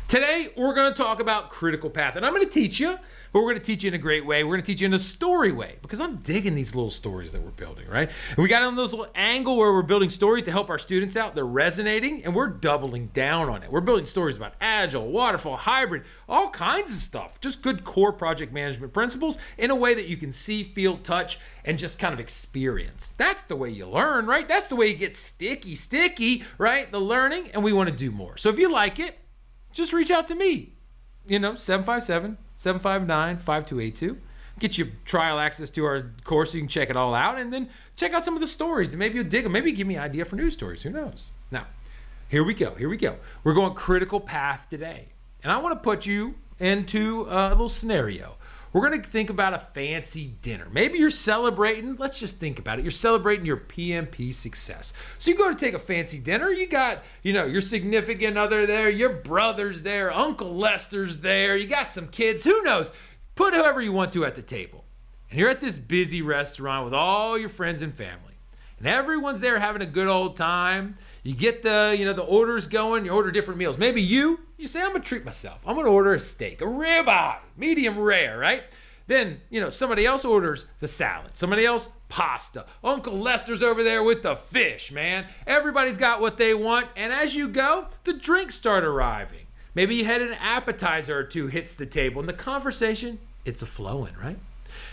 Today, we're going to talk about critical path, and I'm going to teach you, but we're going to teach you in a great way. We're going to teach you in a story way, because I'm digging these little stories that we're building, right? And we got on this little angle where we're building stories to help our students out. They're resonating, and we're doubling down on it. We're building stories about agile, waterfall, hybrid, all kinds of stuff. Just good core project management principles in a way that you can see, feel, touch, and just kind of experience. That's the way you learn, right? That's the way you get sticky, right? The learning, and we want to do more. So if you like it, just reach out to me, 757-759-5282. Get you trial access to our course so you can check it all out, and then check out some of the stories, and maybe you'll dig them. Maybe give me an idea for news stories. Who knows? Now, here we go. We're going critical path today, and I want to put you into a little scenario. We're going to think about a fancy dinner. Maybe you're celebrating, let's just think about it. You're celebrating your PMP success. So you go to take a fancy dinner, you got, your significant other there, your brother's there, Uncle Lester's there, you got some kids, who knows? Put whoever you want to at the table. And you're at this busy restaurant with all your friends and family. And everyone's there having a good old time. You get the orders going, you order different meals. Maybe you say, I'm gonna treat myself. I'm gonna order a steak, a ribeye, medium rare, right? Then, somebody else orders the salad. Somebody else, pasta. Uncle Lester's over there with the fish, man. Everybody's got what they want. And as you go, the drinks start arriving. Maybe you had an appetizer or two hits the table, and the conversation, it's a flowing, right?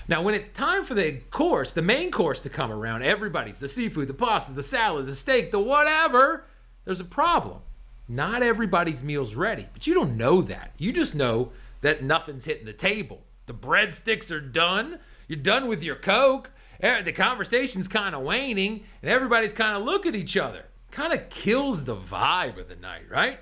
Now, when it's time for the main course to come around, everybody's the seafood, the pasta, the salad, the steak, the whatever, there's a problem. Not everybody's meal's ready, but you don't know that. You just know that nothing's hitting the table. The breadsticks are done. You're done with your Coke. The conversation's kind of waning, and everybody's kind of looking at each other. Kind of kills the vibe of the night, right?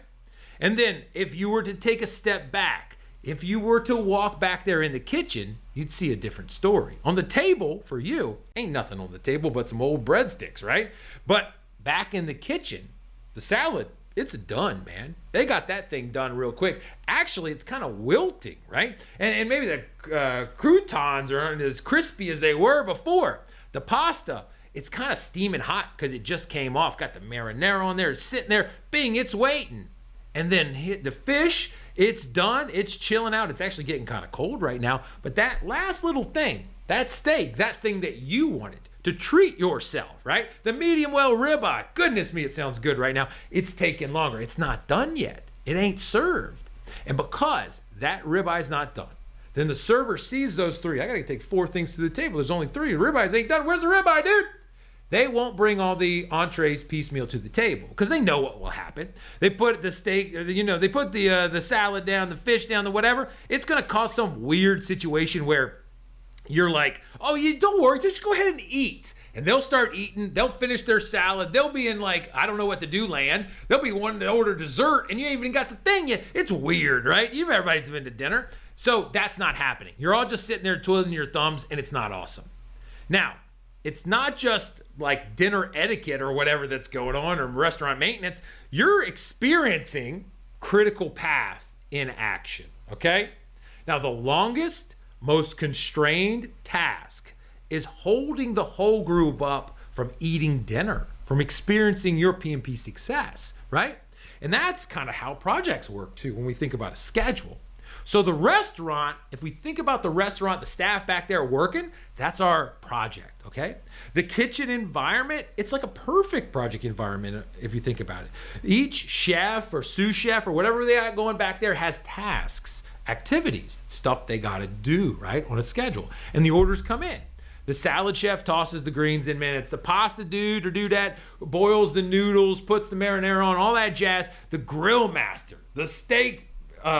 And then if you were to take a step back, if you were to walk back there in the kitchen, you'd see a different story. On the table, for you, ain't nothing on the table but some old breadsticks, right? But back in the kitchen, the salad, it's done, man. They got that thing done real quick. Actually, it's kind of wilting, right? And maybe the croutons aren't as crispy as they were before. The pasta, it's kind of steaming hot because it just came off. Got the marinara on there, it's sitting there, bing, it's waiting. And then hit the fish, it's done, it's chilling out. It's actually getting kind of cold right now. But that last little thing, that steak, that thing that you wanted to treat yourself, right? The medium well ribeye, goodness me, it sounds good right now. It's taking longer. It's not done yet. It ain't served. And because that ribeye's not done, then the server sees those three. I gotta take 4 things to the table. There's only 3. The ribeyes ain't done. Where's the ribeye, dude? They won't bring all the entrees piecemeal to the table because they know what will happen. They put the steak, or they put the salad down, the fish down, the whatever. It's gonna cause some weird situation where you're like, oh, you don't worry, just go ahead and eat. And they'll start eating. They'll finish their salad. They'll be in I don't know what to do land. They'll be wanting to order dessert, and you ain't even got the thing yet. It's weird, right? Everybody's been to dinner, so that's not happening. You're all just sitting there twiddling your thumbs, and it's not awesome. Now, it's not just like dinner etiquette or whatever that's going on, or restaurant maintenance. You're experiencing critical path in action, okay? Now, the longest, most constrained task is holding the whole group up from eating dinner, from experiencing your PMP success, right? And that's kind of how projects work too when we think about a schedule. So the restaurant, if we think about the restaurant, the staff back there working, that's our project, okay? The kitchen environment, it's like a perfect project environment if you think about it. Each chef or sous chef or whatever they got going back there has tasks, activities, stuff they gotta do, right, on a schedule. And the orders come in. The salad chef tosses the greens in minutes. The pasta dude or dudette boils the noodles, puts the marinara on, all that jazz. The grill master, the steak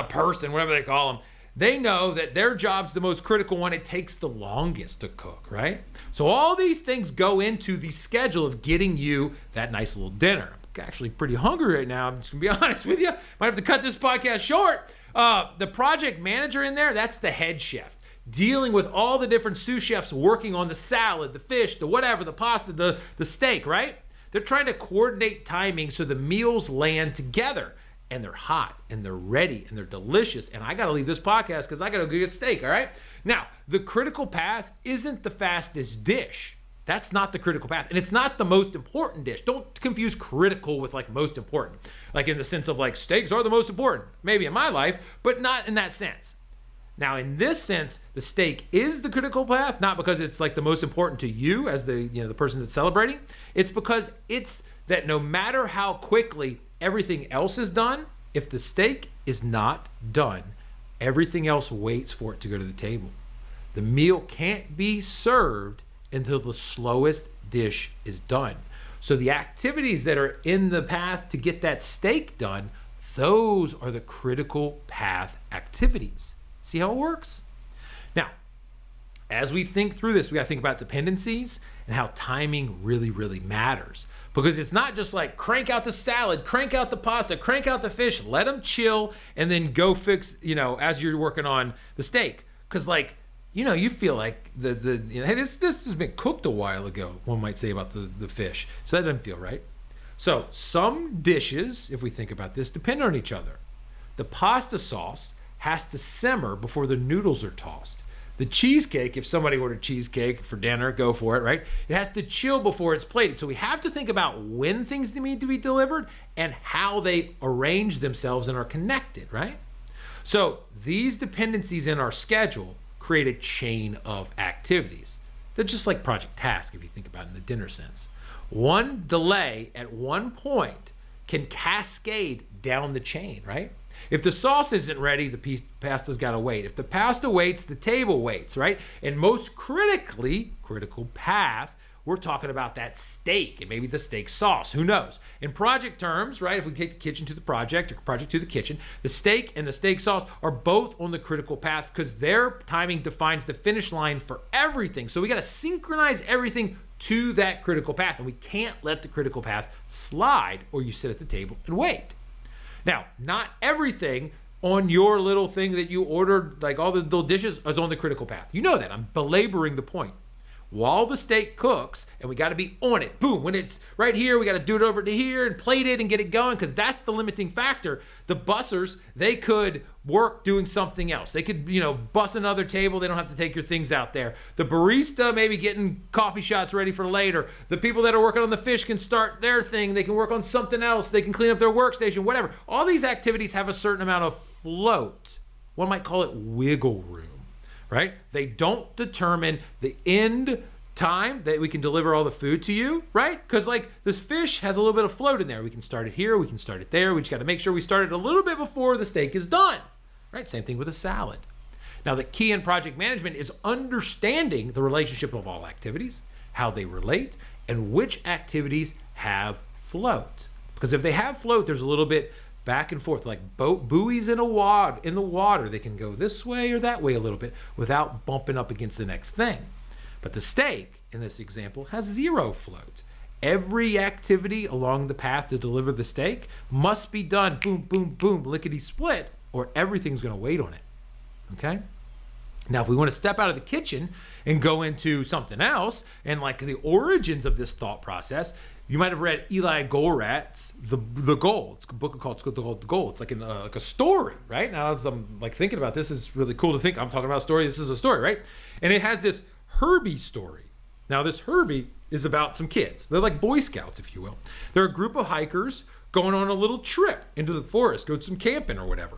person, whatever they call them, they know that their job's the most critical one. It takes the longest to cook, right? So all these things go into the schedule of getting you that nice little dinner. I'm actually pretty hungry right now. I'm just gonna be honest with you. Might have to cut this podcast short. The project manager in there, that's the head chef, dealing with all the different sous chefs working on the salad, the fish, the whatever, the pasta, the steak, right? They're trying to coordinate timing so the meals land together. And they're hot, and they're ready, and they're delicious. And I got to leave this podcast because I got to go get steak, all right? Now, the critical path isn't the fastest dish. That's not the critical path. And it's not the most important dish. Don't confuse critical with like most important. Like in the sense of like steaks are the most important. Maybe in my life, but not in that sense. Now, in this sense, the steak is the critical path, not because it's like the most important to you as the person that's celebrating. It's because it's that no matter how quickly everything else is done, if the steak is not done, everything else waits for it to go to the table. The meal can't be served until the slowest dish is done. So the activities that are in the path to get that steak done, those are the critical path activities. See how it works? Now, as we think through this, we got to think about dependencies and how timing really, really matters. Because it's not just like crank out the salad, crank out the pasta, crank out the fish, let them chill, and then go fix, as you're working on the steak. Because you feel like hey, this has been cooked a while ago, one might say about the fish. So that doesn't feel right. So some dishes, if we think about this, depend on each other. The pasta sauce has to simmer before the noodles are tossed. The cheesecake, if somebody ordered cheesecake for dinner, go for it, right? It has to chill before it's plated. So we have to think about when things need to be delivered and how they arrange themselves and are connected, right? So these dependencies in our schedule create a chain of activities. They're just like project task if you think about it in the dinner sense. One delay at one point can cascade down the chain, right? If the sauce isn't ready, the pasta's got to wait. If the pasta waits, the table waits, right? And most critical path, we're talking about that steak and maybe the steak sauce. Who knows? In project terms, right, if we take the kitchen to the project or project to the kitchen, the steak and the steak sauce are both on the critical path because their timing defines the finish line for everything. So we got to synchronize everything to that critical path, and we can't let the critical path slide or you sit at the table and wait. Now, not everything on your little thing that you ordered, like all the little dishes, is on the critical path. You know that. I'm belaboring the point. While the steak cooks, and we got to be on it. Boom, when it's right here, we got to do it over to here and plate it and get it going because that's the limiting factor. The bussers, they could work doing something else. They could, bus another table. They don't have to take your things out there. The barista maybe getting coffee shots ready for later. The people that are working on the fish can start their thing. They can work on something else. They can clean up their workstation, whatever. All these activities have a certain amount of float. One might call it wiggle room. Right? They don't determine the end time that we can deliver all the food to you, right? Because this fish has a little bit of float in there. We can start it here, we can start it there. We just got to make sure we start it a little bit before the steak is done, right? Same thing with a salad. Now, the key in project management is understanding the relationship of all activities, how they relate, and which activities have float. Because if they have float, there's a little bit back and forth, like buoys in the water. They can go this way or that way a little bit without bumping up against the next thing. But the steak, in this example, has zero float. Every activity along the path to deliver the steak must be done boom, boom, boom, lickety-split, or everything's going to wait on it. Okay? Now, if we want to step out of the kitchen and go into something else, and the origins of this thought process, you might have read Eli Goldratt's The Goal. It's a book called The Goal. It's like a story, right? Now, as I'm thinking about this, it's really cool to think I'm talking about a story. This is a story, right? And it has this Herbie story. Now, this Herbie is about some kids. They're like Boy Scouts, if you will. They're a group of hikers going on a little trip into the forest, go some camping or whatever.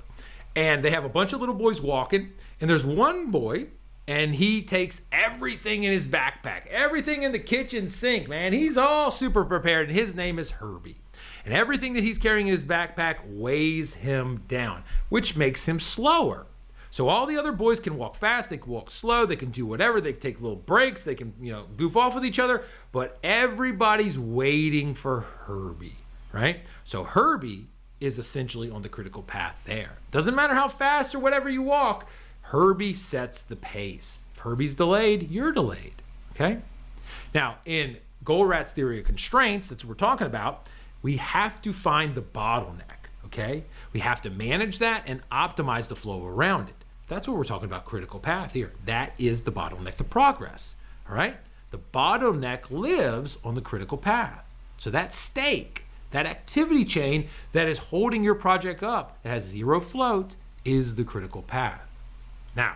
And they have a bunch of little boys walking, and there's one boy, and he takes everything in his backpack, everything in the kitchen sink, man. He's all super prepared, and his name is Herbie. And everything that he's carrying in his backpack weighs him down, which makes him slower. So all the other boys can walk fast, they can walk slow, they can do whatever, they can take little breaks, they can, goof off with each other, but everybody's waiting for Herbie, right? So Herbie is essentially on the critical path there. Doesn't matter how fast or whatever you walk, Herbie sets the pace. If Herbie's delayed, you're delayed, okay? Now, in Goldratt's theory of constraints, that's what we're talking about, we have to find the bottleneck, okay? We have to manage that and optimize the flow around it. That's what we're talking about critical path here. That is the bottleneck to progress, all right? The bottleneck lives on the critical path. So that steak, that activity chain that is holding your project up, that has zero float, is the critical path. Now,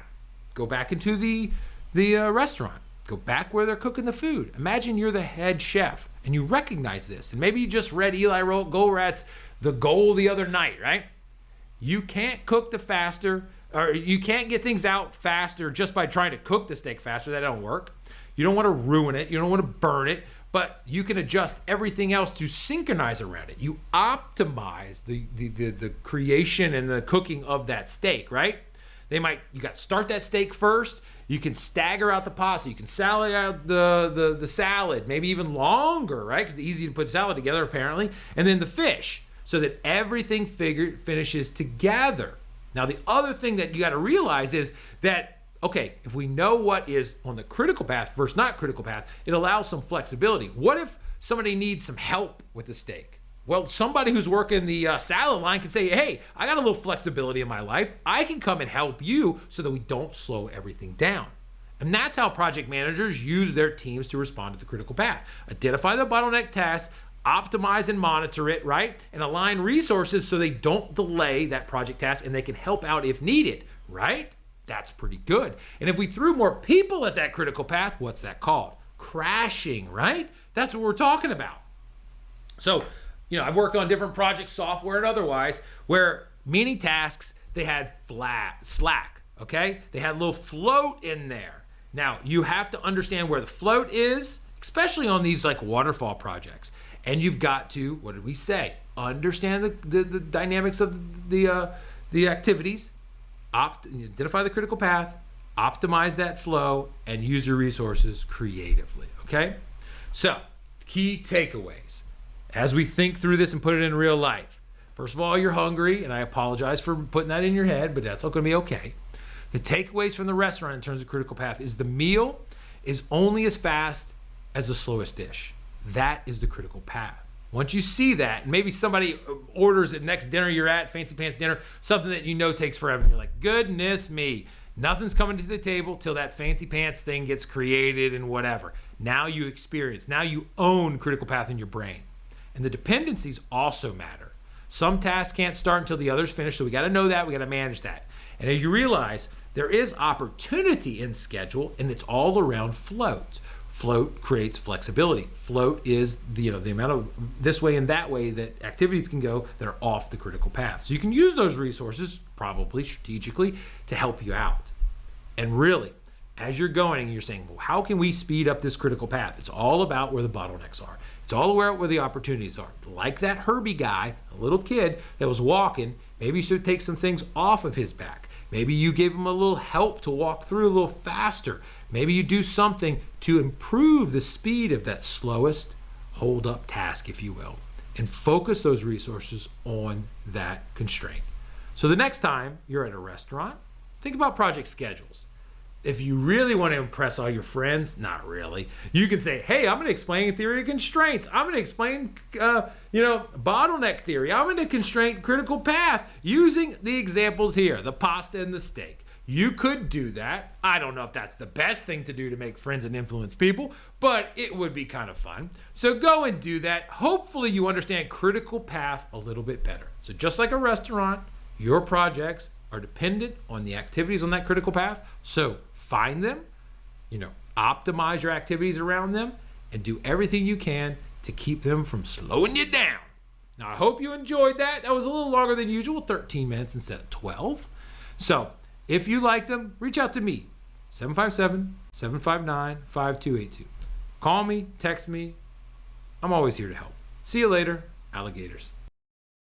go back into the restaurant. Go back where they're cooking the food. Imagine you're the head chef and you recognize this. And maybe you just read Eli Goldratt's The Goal the other night, right? You can't cook the faster, or you can't get things out faster just by trying to cook the steak faster. That don't work. You don't want to ruin it. You don't want to burn it, but you can adjust everything else to synchronize around it. You optimize the creation and the cooking of that steak, right? You got to start that steak first. You can stagger out the pasta. You can salad out the salad, maybe even longer, right? Because it's easy to put salad together, apparently. And then the fish, so that everything finishes together. Now, the other thing that you got to realize is that, okay, if we know what is on the critical path versus not critical path, it allows some flexibility. What if somebody needs some help with the steak? Well, somebody who's working the salad line can say, hey, I got a little flexibility in my life. I can come and help you so that we don't slow everything down. And that's how project managers use their teams to respond to the critical path. Identify the bottleneck tasks, optimize and monitor it, right? And align resources so they don't delay that project task and they can help out if needed, right? That's pretty good. And if we threw more people at that critical path, what's that called? Crashing, right? That's what we're talking about. So, I've worked on different projects, software and otherwise, where many tasks, they had slack, okay? They had a little float in there. Now, you have to understand where the float is, especially on these like waterfall projects. And you've got to, what did we say? Understand the dynamics of the activities, identify the critical path, optimize that flow, and use your resources creatively, okay? So, key takeaways. As we think through this and put it in real life, first of all, you're hungry, and I apologize for putting that in your head, but that's all going to be okay. The takeaways from the restaurant in terms of critical path is the meal is only as fast as the slowest dish. That is the critical path. Once you see that, and maybe somebody orders at next dinner you're at, fancy pants dinner, something that takes forever, and you're like, goodness me, nothing's coming to the table till that fancy pants thing gets created and whatever. Now you experience, now you own critical path in your brain. And the dependencies also matter. Some tasks can't start until the others finish, so we got to know that, we got to manage that. And as you realize, there is opportunity in schedule, and it's all around float. Float creates flexibility. Float is the amount of this way and that way that activities can go that are off the critical path. So you can use those resources, probably strategically, to help you out. And really, as you're going and you're saying, well, how can we speed up this critical path? It's all about where the bottlenecks are. It's all about where the opportunities are. Like that Herbie guy, a little kid that was walking, maybe you should take some things off of his back. Maybe you gave him a little help to walk through a little faster. Maybe you do something to improve the speed of that slowest hold up task, if you will, and focus those resources on that constraint. So the next time you're at a restaurant, think about project schedules. If you really want to impress all your friends, not really. You can say, hey, I'm going to explain theory of constraints. I'm going to explain, bottleneck theory. I'm going to constraint critical path using the examples here, the pasta and the steak. You could do that. I don't know if that's the best thing to do to make friends and influence people, but it would be kind of fun. So go and do that. Hopefully you understand critical path a little bit better. So just like a restaurant, your projects are dependent on the activities on that critical path. So find them, optimize your activities around them, and do everything you can to keep them from slowing you down. Now, I hope you enjoyed that. That was a little longer than usual, 13 minutes instead of 12. So if you liked them, reach out to me, 757-759-5282. Call me, text me. I'm always here to help. See you later, alligators.